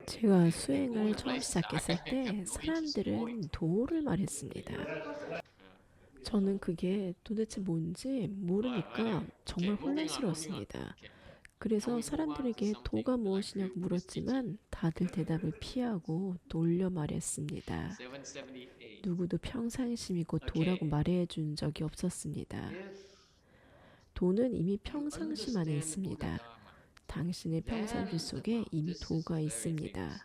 제가 수행을 처음 시작했을 때 사람들은 도를 말했습니다. 저는 그게 도대체 뭔지 모르니까 정말 혼란스러웠습니다. 그래서 사람들에게 도가 무엇이냐고 물었지만 다들 대답을 피하고 돌려 말했습니다. 누구도 평상심이 곧 도라고 말해준 적이 없었습니다. 도는 이미 평상심 안에 있습니다. 당신의 평상심 속에 이미 도가 있습니다.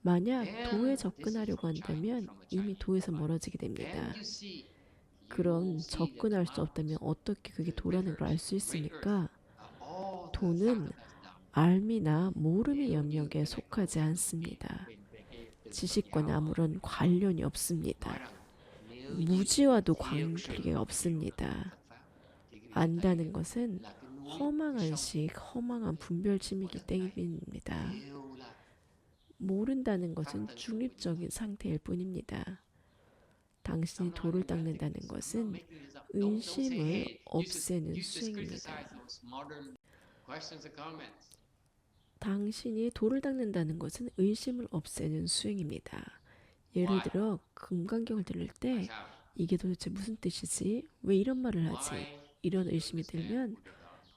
만약 도에 접근하려고 한다면 이미 도에서 멀어지게 됩니다. 그럼 접근할 수 없다면 어떻게 그게 도라는 걸 알 수 있습니까? 도는 알미나 모름의 영역에 속하지 않습니다. 지식과는 아무런 관련이 없습니다. 무지와도 관계가 없습니다. 안다는 것은 허망한 식, 허망한 분별심이기 때문입니다. 모른다는 것은 중립적인 상태일 뿐입니다. 당신이 돌을 닦는다는 것은 의심을 없애는 수행입니다. 당신이 돌을 닦는다는 것은 의심을 없애는 수행입니다. 예를 들어 금강경을 들을 때 이게 도대체 무슨 뜻이지? 왜 이런 말을 하지? 이런 의심이 들면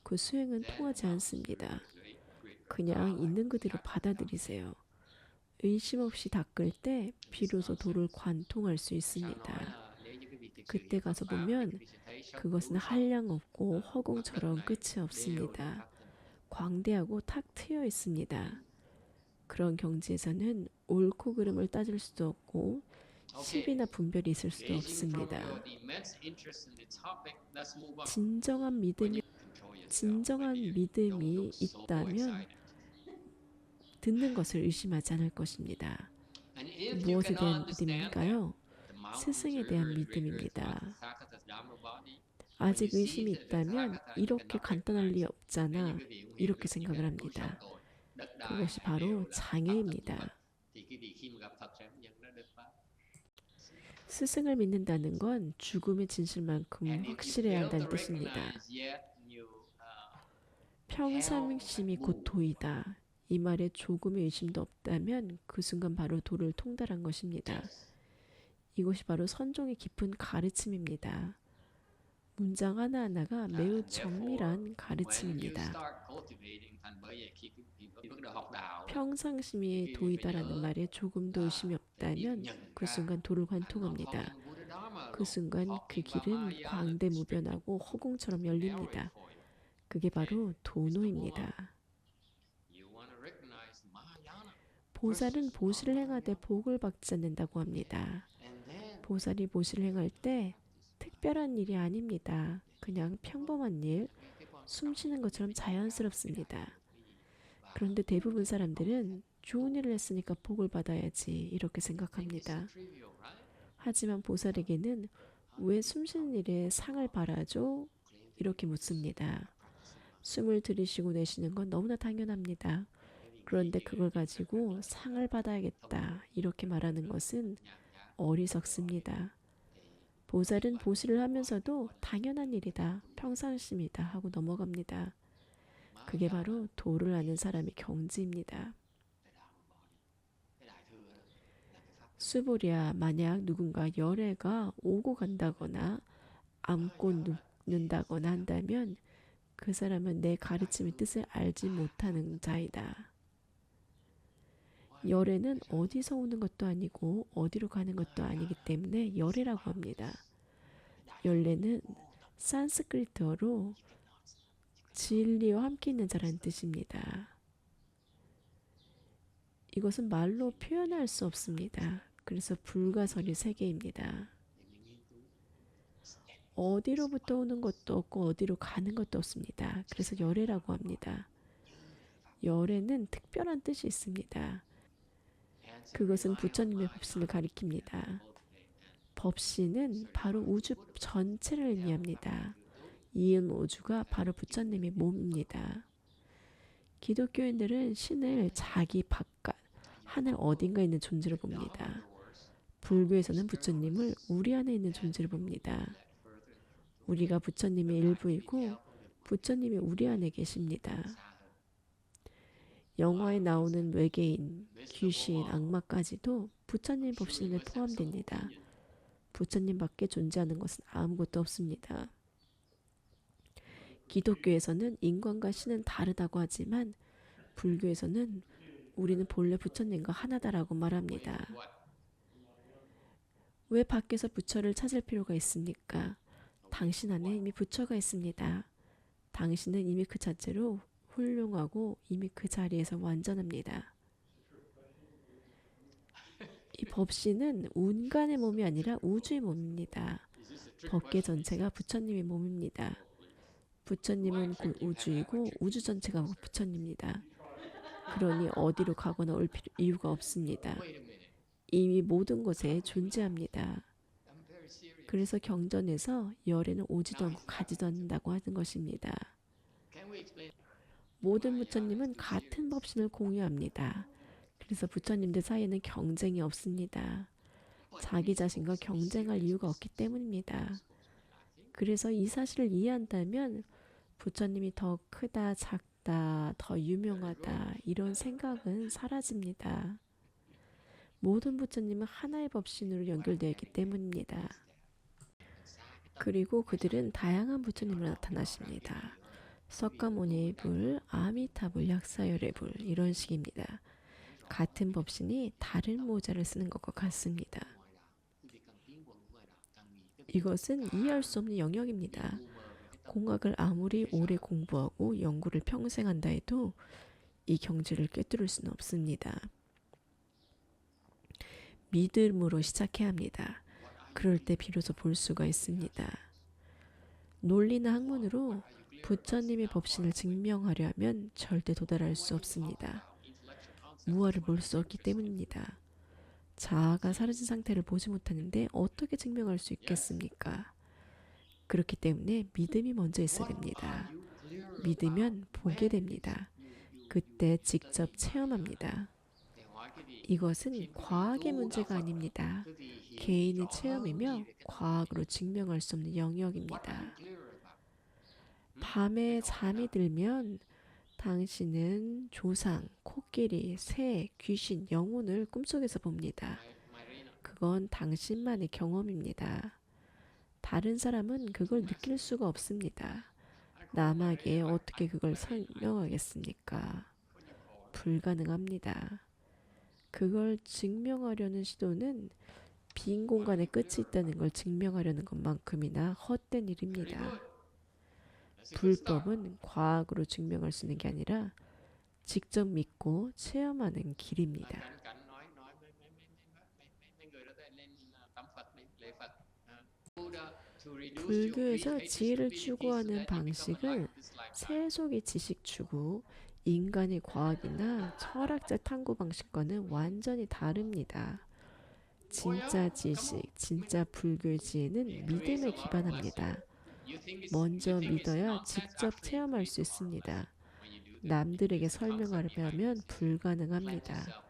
그 수행은 통하지 않습니다. 그냥 있는 그대로 받아들이세요. 의심 없이 닦을 때 비로소 도를 관통할 수 있습니다. 그때 가서 보면 그것은 한량 없고 허공처럼 끝이 없습니다. 광대하고 탁 트여 있습니다. 그런 경지에서는 옳고 그름을 따질 수도 없고 시비나 분별이 있을 수도 없습니다. 진정한 믿음이 진정한 믿음이 있다면 듣는 것을 의심하지 않을 것입니다. 무엇에 대한 믿음일까요? 스승에 대한 믿음입니다. 아직 의심이 있다면 이렇게 간단할 리 없잖아. 이렇게 생각을 합니다. 그것이 바로 장애입니다. 스승을 믿는다는 건 죽음의 진실만큼 확실해야 한다는 뜻입니다. 평상심이 곧 도이다. 이 말에 조금의 의심도 없다면 그 순간 바로 도를 통달한 것입니다. 이것이 바로 선종의 깊은 가르침입니다. 문장 하나하나가 매우 정밀한 가르침입니다. 평상심이 도이다라는 말에 조금도 의심이 없다면 그 순간 도를 관통합니다. 그 순간 그 길은 광대무변하고 허공처럼 열립니다. 그게 바로 도노입니다. 보살은 보시를 행하되 복을 받지 않는다고 합니다. 보살이 보시를 행할 때 특별한 일이 아닙니다. 그냥 평범한 일, 숨 쉬는 것처럼 자연스럽습니다. 그런데 대부분 사람들은 좋은 일을 했으니까 복을 받아야지 이렇게 생각합니다. 하지만 보살에게는 왜 숨 쉬는 일에 상을 바라죠? 이렇게 묻습니다. 숨을 들이쉬고 내쉬는 건 너무나 당연합니다. 그런데 그걸 가지고 상을 받아야겠다 이렇게 말하는 것은 어리석습니다. 보살은 보시를 하면서도 당연한 일이다, 평상심이다 하고 넘어갑니다. 그게 바로 도를 아는 사람의 경지입니다. 수보랴, 만약 누군가 열애가 오고 간다거나 안고 눕는다거나 한다면 그 사람은 내 가르침의 뜻을 알지 못하는 자이다. 열애는 어디서 오는 것도 아니고 어디로 가는 것도 아니기 때문에 열애라고 합니다. 열애는 산스크리트어로 진리와 함께 있는 자라는 뜻입니다. 이것은 말로 표현할 수 없습니다. 그래서 불가설의 세계입니다. 어디로부터 오는 것도 없고 어디로 가는 것도 없습니다. 그래서 열애라고 합니다. 열애는 특별한 뜻이 있습니다. 그것은 부처님의 법신을 가리킵니다. 법신은 바로 우주 전체를 의미합니다. 이은오주가 바로 부처님의 몸입니다. 기독교인들은 신을 자기 바깥, 하늘 어딘가에 있는 존재로 봅니다. 불교에서는 부처님을 우리 안에 있는 존재로 봅니다. 우리가 부처님의 일부이고 부처님이 우리 안에 계십니다. 영화에 나오는 외계인, 귀신, 악마까지도 부처님 법신에 포함됩니다. 부처님 밖에 존재하는 것은 아무것도 없습니다. 기독교에서는 인간과 신은 다르다고 하지만 불교에서는 우리는 본래 부처님과 하나다라고 말합니다. 왜 밖에서 부처를 찾을 필요가 있습니까? 당신 안에 이미 부처가 있습니다. 당신은 이미 그 자체로 훌륭하고 이미 그 자리에서 완전합니다. 이 법신은 인간의 몸이 아니라 우주의 몸입니다. 법계 전체가 부처님의 몸입니다. 부처님은 곧 우주이고 우주 전체가 부처님입니다. 그러니 어디로 가거나 올 이유가 없습니다. 이미 모든 곳에 존재합니다. 그래서 경전에서 열에는 오지도 않고 가지도 않는다고 하는 것입니다. 모든 부처님은 같은 법신을 공유합니다. 그래서 부처님들 사이에는 경쟁이 없습니다. 자기 자신과 경쟁할 이유가 없기 때문입니다. 그래서 이 사실을 이해한다면 부처님이 더 크다, 작다, 더 유명하다 이런 생각은 사라집니다. 모든 부처님은 하나의 법신으로 연결되어 있기 때문입니다. 그리고 그들은 다양한 부처님으로 나타나십니다. 석가모니의 불, 아미타불, 약사열의 불 이런 식입니다. 같은 법신이 다른 모자를 쓰는 것과 같습니다. 이것은 이해할 수 없는 영역입니다. 공학을 아무리 오래 공부하고 연구를 평생 한다 해도 이 경지를 꿰뚫을 수는 없습니다. 믿음으로 시작해야 합니다. 그럴 때 비로소 볼 수가 있습니다. 논리나 학문으로 부처님의 법신을 증명하려 하면 절대 도달할 수 없습니다. 무아를 볼 수 없기 때문입니다. 자아가 사라진 상태를 보지 못하는데 어떻게 증명할 수 있겠습니까? 그렇기 때문에 믿음이 먼저 있어야 됩니다. 믿으면 보게 됩니다. 그때 직접 체험합니다. 이것은 과학의 문제가 아닙니다. 개인의 체험이며 과학으로 증명할 수 없는 영역입니다. 밤에 잠이 들면 당신은 조상, 코끼리, 새, 귀신, 영혼을 꿈속에서 봅니다. 그건 당신만의 경험입니다. 다른 사람은 그걸 느낄 수가 없습니다. 남에게 어떻게 그걸 설명하겠습니까? 불가능합니다. 그걸 증명하려는 시도는 빈 공간에 끝이 있다는 걸 증명하려는 것만큼이나 헛된 일입니다. 불법은 과학으로 증명할 수 있는 게 아니라 직접 믿고 체험하는 길입니다. 불교에서 지혜를 추구하는 방식은 세속의 지식 추구, 인간의 과학이나 철학자 탐구 방식과는 완전히 다릅니다. 진짜 지식, 진짜 불교의 지혜는 믿음에 기반합니다. 먼저 믿어야 직접 체험할 수 있습니다. 남들에게 설명하려면 불가능합니다.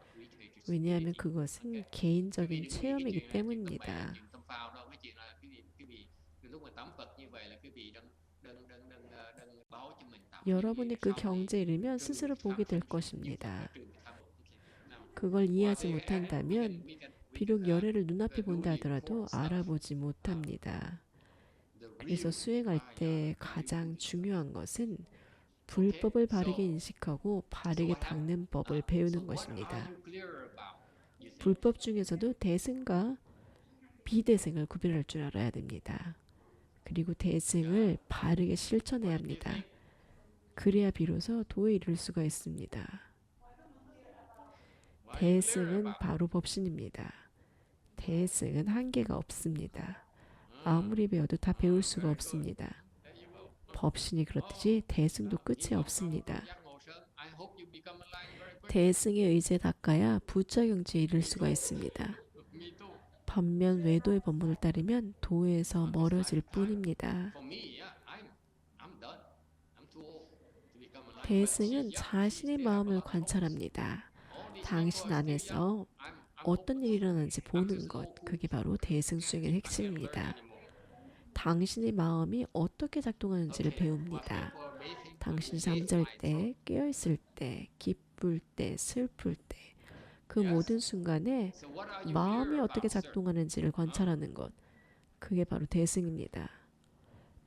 왜냐하면 그것은 개인적인 체험이기 때문입니다. 여러분이 그 경지에 이르면 스스로 보게 될 것입니다. 그걸 이해하지 못한다면 비록 열애를 눈앞에 본다 하더라도 알아보지 못합니다. 그래서 수행할 때 가장 중요한 것은 불법을 바르게 인식하고 바르게 닦는 법을 배우는 것입니다. 불법 중에서도 대승과 비대승을 구별할 줄 알아야 됩니다. 그리고 대승을 바르게 실천해야 합니다. 그래야 비로소 도에 이를 수가 있습니다. 대승은 바로 법신입니다. 대승은 한계가 없습니다. 아무리 배워도 다 배울 수가 없습니다. 법신이 그렇듯이 대승도 끝이 없습니다. 대승의 의지에 닦아야 부처 경지에 이를 수가 있습니다. 반면 외도의 법문을 따르면 도에서 멀어질 뿐입니다. 대승은 자신의 마음을 관찰합니다. 당신 안에서 어떤 일이 일어나는지 보는 것, 그게 바로 대승 수행의 핵심입니다. 당신의 마음이 어떻게 작동하는지를 배웁니다. 당신이 잠잘 때, 깨어있을 때, 기쁠 때, 슬플 때, 그 모든 순간에 마음이 어떻게 작동하는지를 관찰하는 것, 그게 바로 대승입니다.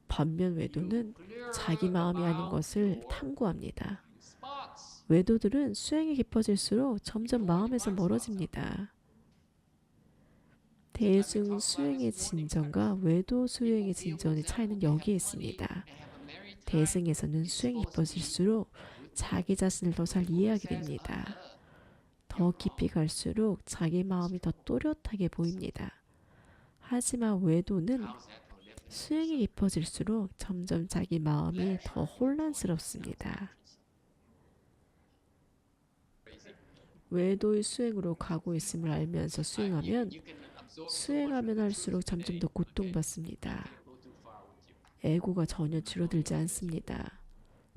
반면 외도는 자기 마음이 아닌 것을 탐구합니다. 외도들은 수행이 깊어질수록 점점 마음에서 멀어집니다. 대승 수행의 진전과 외도 수행의 진전의 차이는 여기에 있습니다. 대승에서는 수행이 깊어질수록 자기 자신을 더 잘 이해하게 됩니다. 더 깊이 갈수록 자기 마음이 더 또렷하게 보입니다. 하지만 외도는 수행이 깊어질수록 점점 자기 마음이 더 혼란스럽습니다. 외도의 수행으로 가고 있음을 알면서 수행하면 할수록 점점 더 고통받습니다. 에고가 전혀 줄어들지 않습니다.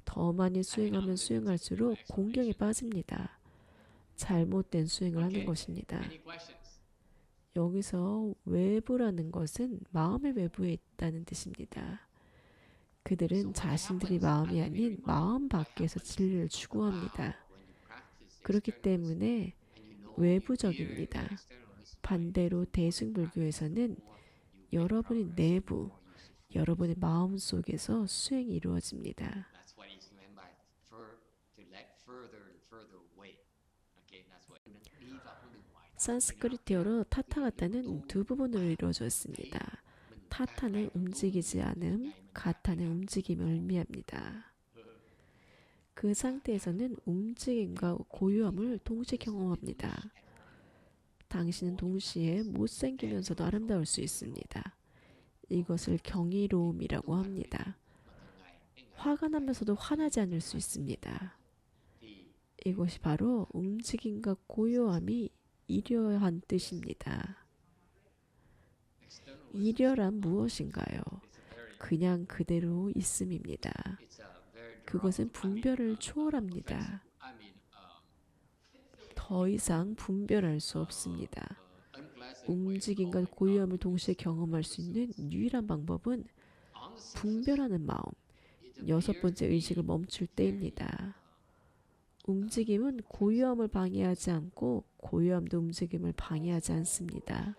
더 많이 수행하면 수행할수록 공경에 빠집니다. 잘못된 수행을 하는 것입니다. 여기서 외부라는 것은 마음의 외부에 있다는 뜻입니다. 그들은 자신들이 마음이 아닌 마음 밖에서 진리를 추구합니다. 그렇기 때문에 외부적입니다. 반대로 대승불교에서는 여러분의 내부, 여러분의 마음 속에서 수행이 이루어집니다. 산스크리트어로 타타가타는 두 부분으로 이루어졌습니다. 타타는 움직이지 않음, 가타는 움직임을 의미합니다. 그 상태에서는 움직임과 고요함을 동시에 경험합니다. 당신은 동시에 못생기면서도 아름다울 수 있습니다. 이것을 경이로움이라고 합니다. 화가 나면서도 화나지 않을 수 있습니다. 이것이 바로 움직임과 고요함이 이려한 뜻입니다. 이려란 무엇인가요? 그냥 그대로 있음입니다. 그것은 분별을 초월합니다. 더 이상 분별할 수 없습니다. 움직임과 고요함을 동시에 경험할 수 있는 유일한 방법은 분별하는 마음, 여섯 번째 의식을 멈출 때입니다. 움직임은 고요함을 방해하지 않고 고요함도 움직임을 방해하지 않습니다.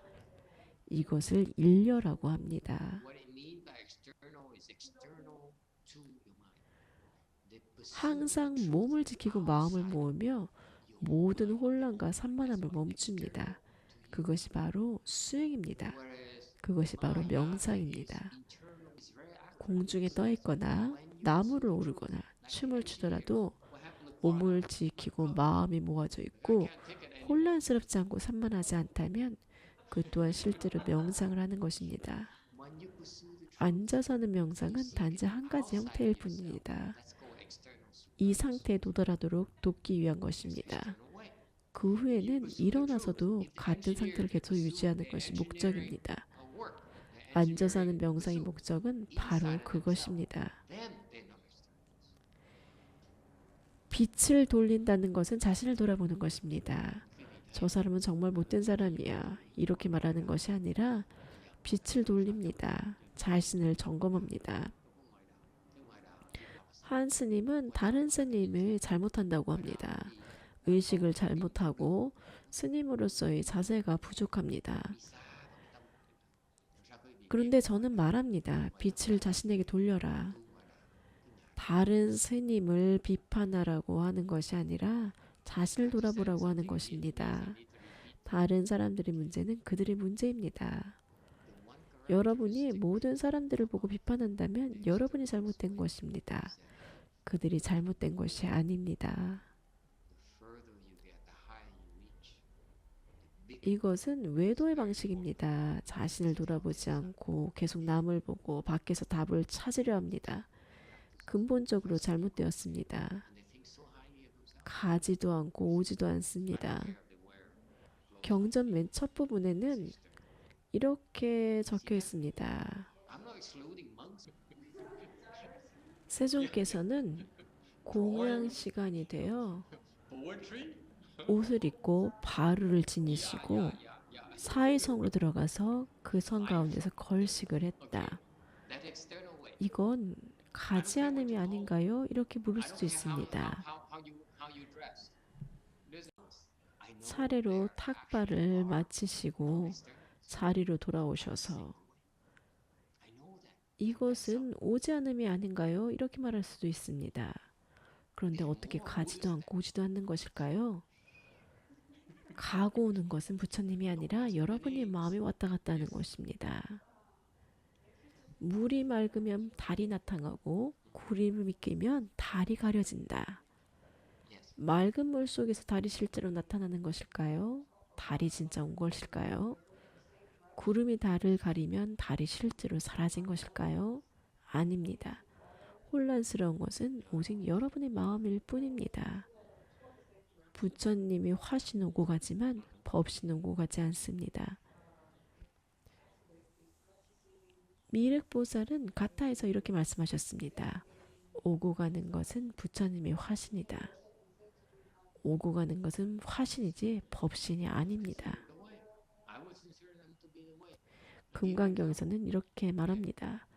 이것을 일려라고 합니다. 항상 몸을 지키고 마음을 모으며 모든 혼란과 산만함을 멈춥니다. 그것이 바로 수행입니다. 그것이 바로 명상입니다. 공중에 떠 있거나 나무를 오르거나 춤을 추더라도 몸을 지키고 마음이 모아져 있고 혼란스럽지 않고 산만하지 않다면 그 또한 실제로 명상을 하는 것입니다. 앉아서 하는 명상은 단지 한 가지 형태일 뿐입니다. 이 상태에 도달하도록 돕기 위한 것입니다. 그 후에는 일어나서도 같은 상태를 계속 유지하는 것이 목적입니다. 앉아서 하는 명상의 목적은 바로 그것입니다. 빛을 돌린다는 것은 자신을 돌아보는 것입니다. 저 사람은 정말 못된 사람이야. 이렇게 말하는 것이 아니라 빛을 돌립니다. 자신을 점검합니다. 한 스님은 다른 스님을 잘못한다고 합니다. 의식을 잘못하고 스님으로서의 자세가 부족합니다. 그런데 저는 말합니다. 빛을 자신에게 돌려라. 다른 스님을 비판하라고 하는 것이 아니라 자신을 돌아보라고 하는 것입니다. 다른 사람들의 문제는 그들의 문제입니다. 여러분이 모든 사람들을 보고 비판한다면 여러분이 잘못된 것입니다. 그들이 잘못된 것이 아닙니다. 이것은 외도의 방식입니다. 자신을 돌아보지 않고 계속 남을 보고 밖에서 답을 찾으려 합니다. 근본적으로 잘못되었습니다. 가지도 않고 오지도 않습니다. 경전 맨 첫 부분에는 이렇게 적혀 있습니다. 세존께서는 공양 시간이 되어 옷을 입고 바루를 지니시고 사이성으로 들어가서 그 성 가운데서 걸식을 했다. 이건 가지 않음이 아닌가요? 이렇게 물을 수도 있습니다. 차례로 탁발을 마치시고 자리로 돌아오셔서 이것은 오지 않음이 아닌가요? 이렇게 말할 수도 있습니다. 그런데 어떻게 가지도 않고 오지도 않는 것일까요? 가고 오는 것은 부처님이 아니라 여러분의 마음이 왔다 갔다 하는 것입니다. 물이 맑으면 달이 나타나고 구름이 끼면 달이 가려진다. 맑은 물 속에서 달이 실제로 나타나는 것일까요? 달이 진짜 온 것일까요? 구름이 달을 가리면 달이 실제로 사라진 것일까요? 아닙니다. 혼란스러운 것은 오직 여러분의 마음일 뿐입니다. 부처님이 화신 오고 가지만 법신 오고 가지 않습니다. 미륵보살은 가타에서 이렇게 말씀하셨습니다. 오고 가는 것은 부처님의 화신이다. 오고 가는 것은 화신이지 법신이 아닙니다. 금강경에서는 이렇게 말합니다.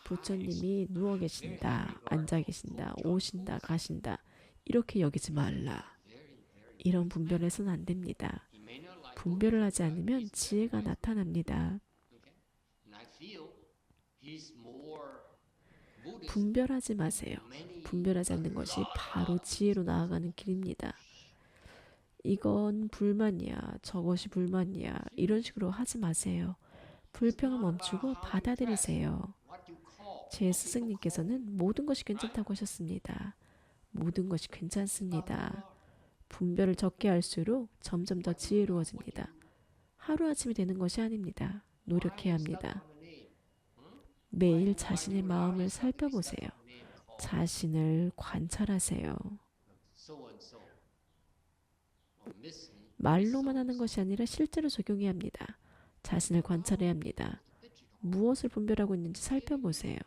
부처님이 누워 계신다, 앉아 계신다, 오신다, 가신다 이렇게 여기지 말라. 이런 분별해서는 안 됩니다. 분별을 하지 않으면 지혜가 나타납니다. 분별하지 마세요. 분별하지 않는 것이 바로 지혜로 나아가는 길입니다. 이건 불만이야, 저것이 불만이야 이런 식으로 하지 마세요. 불평을 멈추고 받아들이세요. 제 스승님께서는 모든 것이 괜찮다고 하셨습니다. 모든 것이 괜찮습니다. 분별을 적게 할수록 점점 더 지혜로워집니다. 하루아침이 되는 것이 아닙니다. 노력해야 합니다. 매일 자신의 마음을 살펴보세요. 자신을 관찰하세요. 말로만 하는 것이 아니라 실제로 적용해야 합니다. 자신을 관찰해야 합니다. 무엇을 분별하고 있는지 살펴보세요.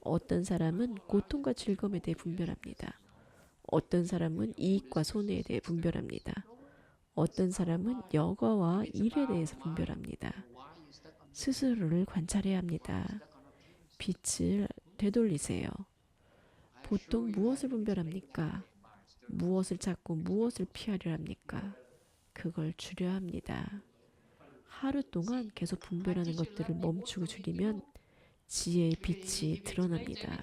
어떤 사람은 고통과 즐거움에 대해 분별합니다. 어떤 사람은 이익과 손해에 대해 분별합니다. 어떤 사람은 여가와 일에 대해서 분별합니다. 스스로를 관찰해야 합니다. 빛을 되돌리세요. 보통 무엇을 분별합니까? 무엇을 찾고 무엇을 피하려 합니까? 그걸 줄여야 합니다. 하루 동안 계속 분별하는 것들을 멈추고 줄이면 지혜의 빛이 드러납니다.